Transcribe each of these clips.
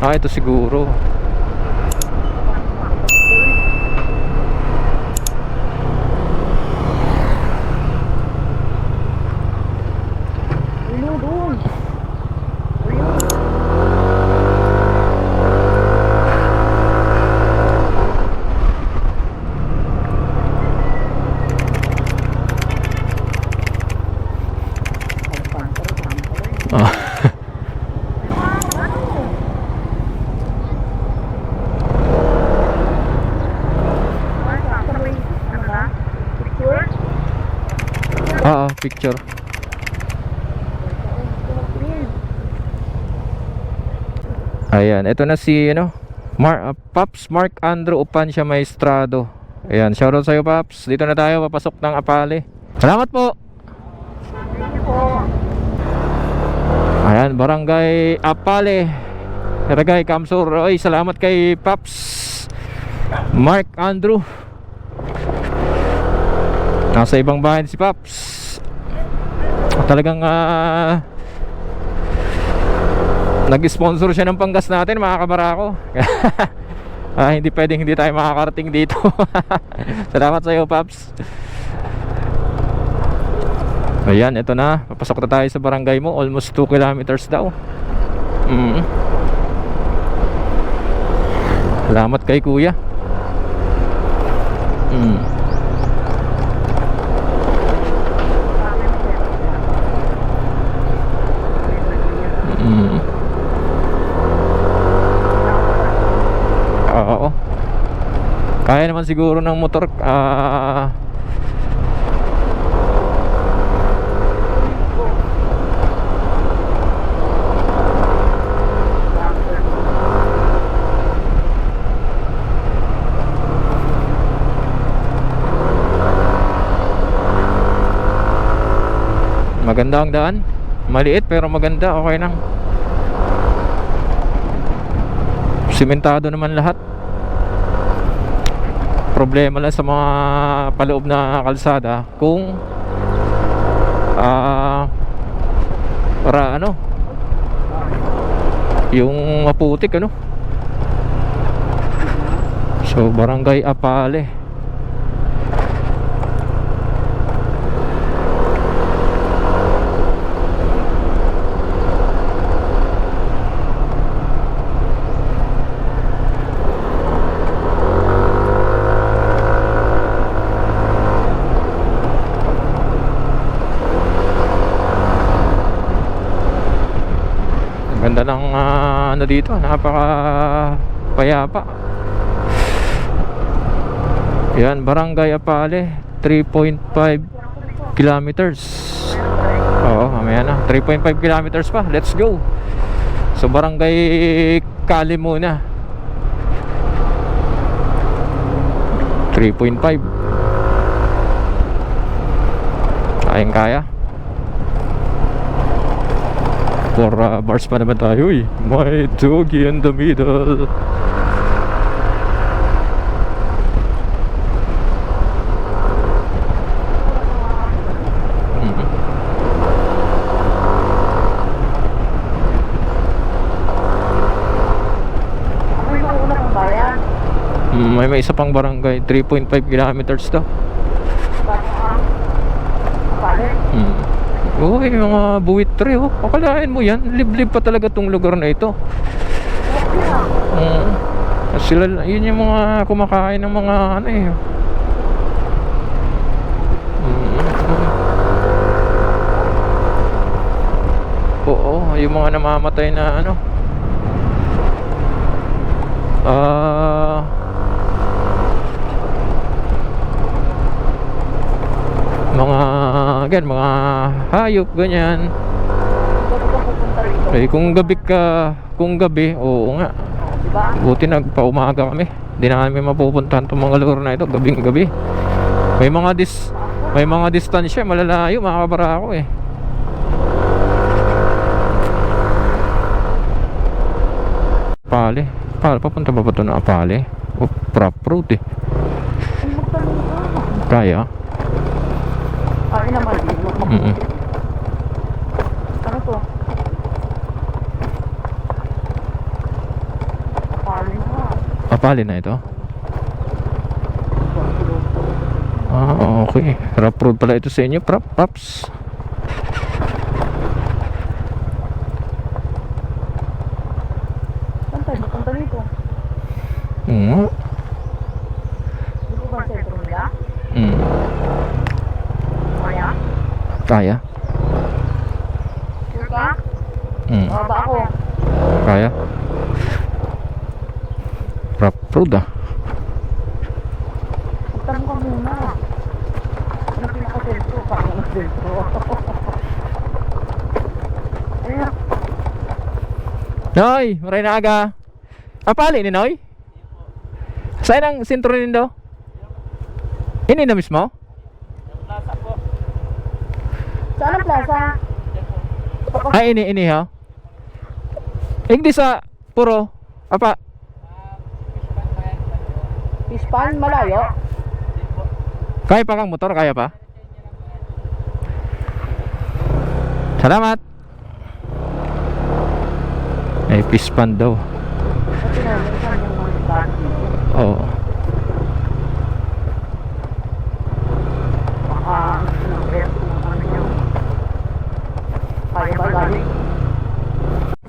Ah, ito siguro. Picture. Ayan, ito na si Pops Mark Andrew Upancia Maestrado. Ayan, shoutout sa'yo Pops. Dito na tayo, papasok ng Apale. Salamat po. Ayan, Barangay Apale, Barangay Kamsur. Oy, salamat kay Pops Mark Andrew. Nasa ibang bahay si Pops. Talagang nag-sponsor siya ng panggas natin, mga kabarako. Hindi pwedeng hindi tayo makakarating dito. Salamat sa iyo, Pops. Ayan, ito na. Papasok na tayo sa barangay mo. Almost 2 kilometers daw. Salamat kay kuya. Oo. Kaya naman siguro ng motor. Maganda ang daan. Maliit pero maganda, okay lang. Simentado naman lahat. Problema lang sa mga paloob na kalsada kung para yung maputik So Barangay Apale. Ganda ng dito, napaka payapa. Yan, Barangay Apale, 3.5 kilometers. Oo, mamaya na, 3.5 kilometers pa, let's go. So Barangay Kali muna, 3.5. Kaya 4 bars pa naman tayo eh. My doggy in the middle. May isa pang barangay, 3.5 kilometers to. Uy, mga buwitre akalain mo yan, liblib pa talaga tong lugar na ito. Sila, yun yung mga kumakain ng mga Oo, yung mga namamatay na mga hayop ganyan. Kung gabi, oo nga. Buti nagpaumaga kami. Hindi na kami mapupuntahan itong mga lugar na ito gabing gabi. May mga distansya malalayo, mga kabarako eh. Apale, papunta ba ito na Apale? Prop road eh. Kaya? Ay naman, ano to? Apali na ito. Ah, okay. Rough road pala ito sa inyo, Paps. Saan tayo mapunta dito? Mm. Hindi ko ba ang sentro nila? Mm. Kaya? Kaya? Sure ka? Mm. Ba ako? Kaya? Rough road ah. Magtanong ka muna. Ano pinaka-sentro? Paano ang sentro? Ayun. Noy, maray na aga. Apali ni Noy? Saan ang sentro nindo? Ini na mismo? Saan ang plaza? Ay, ini ha? Hindi sa puro. Apa? Pispan, malayo? Kaya pa kang motor? Kaya pa? Salamat. Ay, pispan daw. Kasi namin, saan yung mga plaza dito? Oo. Baka, ano yun? Kaya ba galing?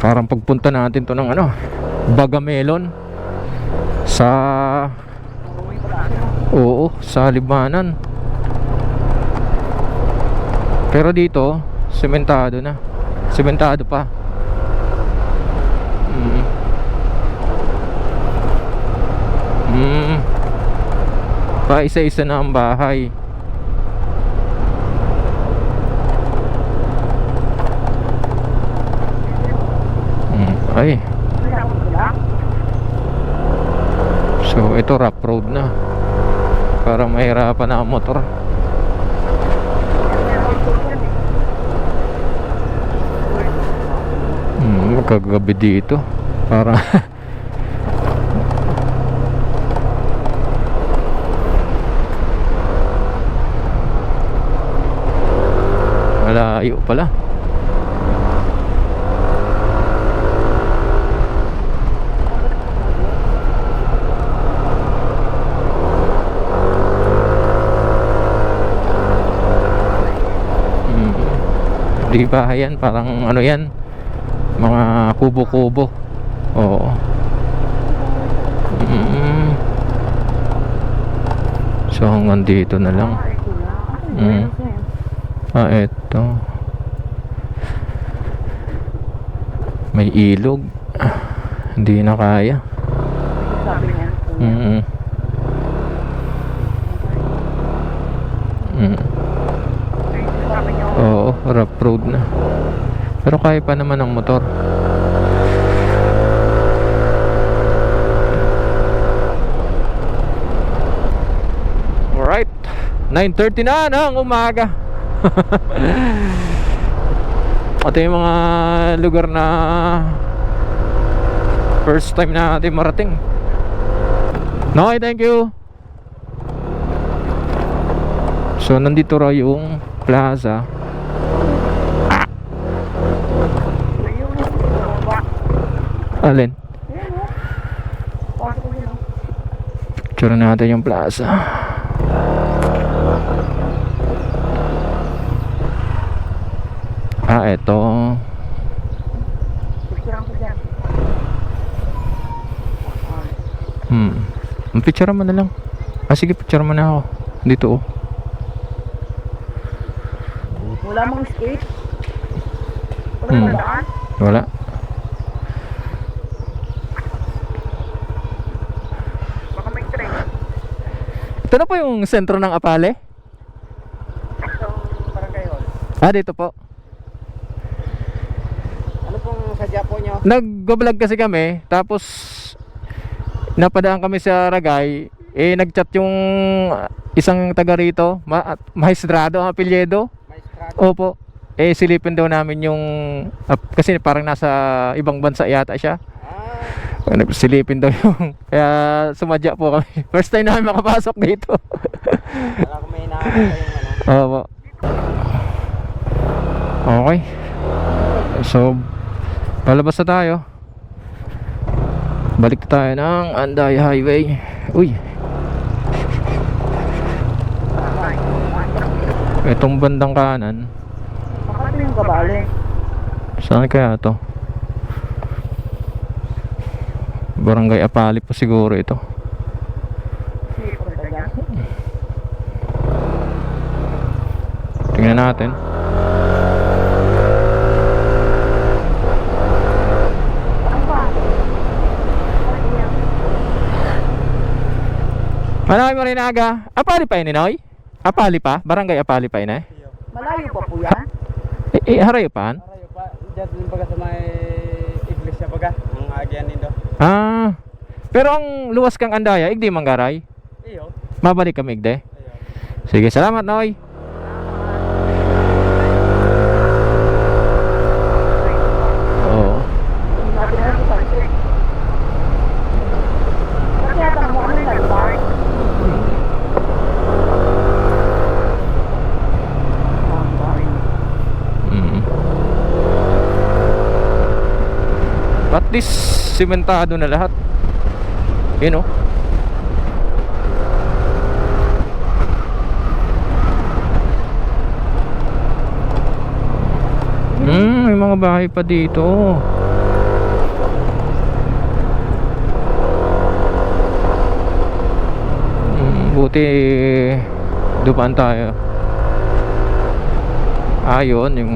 Parang pagpunta natin to ng ano, Bagamelon sa Uwi pala. oo, sa Libanan. Pero dito, sementado na. Sementado pa. Pa isa-isa na ang bahay. Ay. So ito rough road na. Para mahirapan na ang motor. Magkagabi dito. Para malayo pala. Di ba yan? Parang ano yan? Mga kubo-kubo. Oo. So hanggang dito na lang. Eto. May ilog. Hindi na kaya. Sabi niya. Sabi niya. Oo, rough road na. Pero kaya pa naman ang motor. Alright, 9:30 na ng umaga. Ito yung mga lugar na first time na natin marating. Okay, thank you. So nandito raw yung plaza. Alin? Picture natin yung plaza. Eto. Picture mo na lang. Sige, picture mo na ako. Dito oh. Wala mong skate? Wala mong daan? Wala. Baka may train. Ito na po yung sentro ng Apale? So, barangay hall. Dito po. Ano pong sadya po nyo? Nag-vlog kasi kami, tapos napadaan kami sa Ragay, nag-chat yung isang taga rito, Maestrado ang apelyido. Maestrado? Opo. Silipin daw namin yung kasi parang nasa ibang bansa yata siya. Silipin daw yung kaya sumadya po kami. First time namin makapasok dito. Wala ko may nakakita yung ano. Opo. Okay. So palabas na tayo. Balik tayo ng Anday Highway. Uy, itong bandang kanan, Bakit yung kabali? saan kaya to? Barangay Apali pa siguro ito. Sipol talaga. Tingnan natin. Manoy Marinaga. Apali pa yun, Noy? Apali pa? Barangay Apali pa yun eh? Malayo pa po yan? Harapan? Arayo pa, dyan din baga sa may iglesia baga, ang agyan nindo. Ah, pero ang luwas kang Andaya, igdi manggaray. Iyo, Mabalik kami igde. iyo. Sige, salamat, Noy. Oo. Natin na ito kasi. Kasi yata mo ano yung nag-park? Mm. At least simentado na lahat. Yun oh. May mga bahay pa dito. Buti dumaan tayo. Ayun yung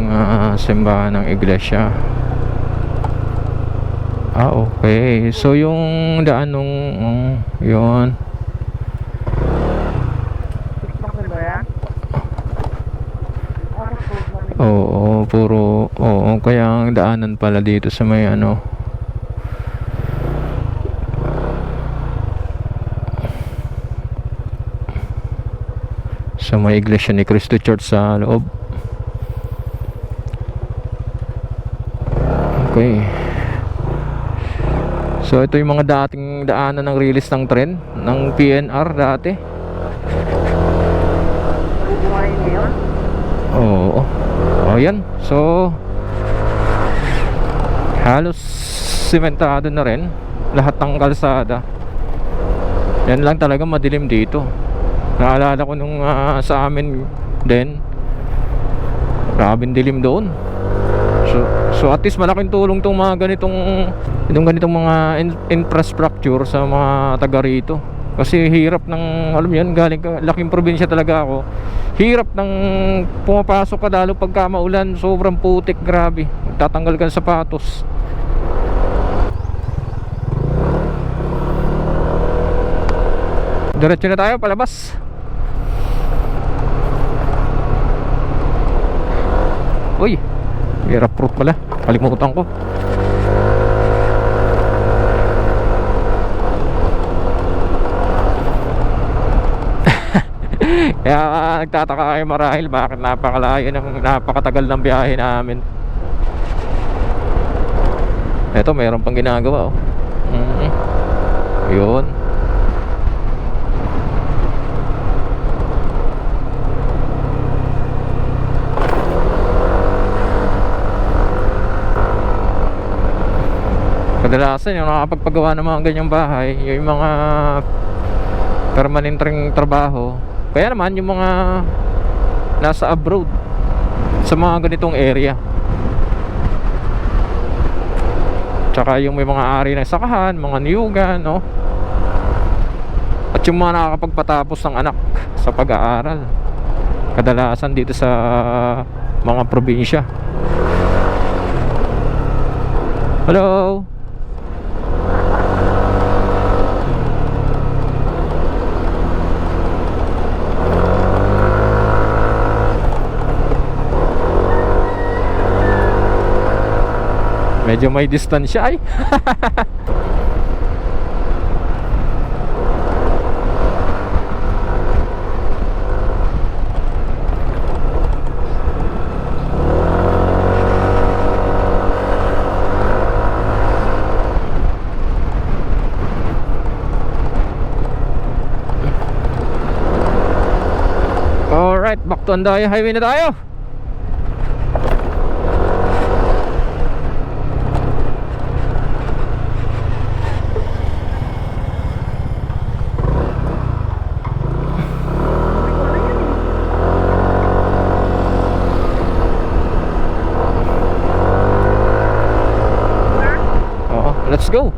simbahan ng iglesia. Okay. So yung daan nung yun. TikTok na ba yan? Oras po namin. Oo, kaya ang daanan pala dito sa may ano. Sa may iglesia ni Cristo Church sa loob. Okay. So ito yung mga dating daanan ng release ng tren ng PNR dati. Bubuhayin ngayon? Oo. Yan. So halos simentado na rin lahat ng kalsada. Yan lang talaga madilim dito. Naalala ko nung sa amin din, grabing dilim doon. So at least malaking tulong tong mga ganitong mga infrastructure sa mga taga rito. Kasi hirap ng, alam yan, galing ka, laking probinsya talaga ako. Hirap ng pumapasok ka lalo pagka maulan, sobrang putik, grabe. Tatanggal ka ng sapatos. Diretso na tayo palabas. Uy, hirap fruit pala. Kalimutan ko. Kaya nagtataka kayo marahil bakit napakatagal ng biyahe namin. Eto, mayroon pang ginagawa oh. Yun. Kadalasan yung nakapagpagawa ng mga ganyang bahay, yung mga permanent ring trabaho. Kaya naman yung mga nasa abroad sa mga ganitong area. Tsaka yung may mga ari ng sakahan, mga niyugan, no? At yung mga nakakapagpatapos ng anak sa pag-aaral. Kadalasan dito sa mga probinsya. Hello. Medyo may distansya ay. Alright, back to Andaya Highway na tayo. Let's go.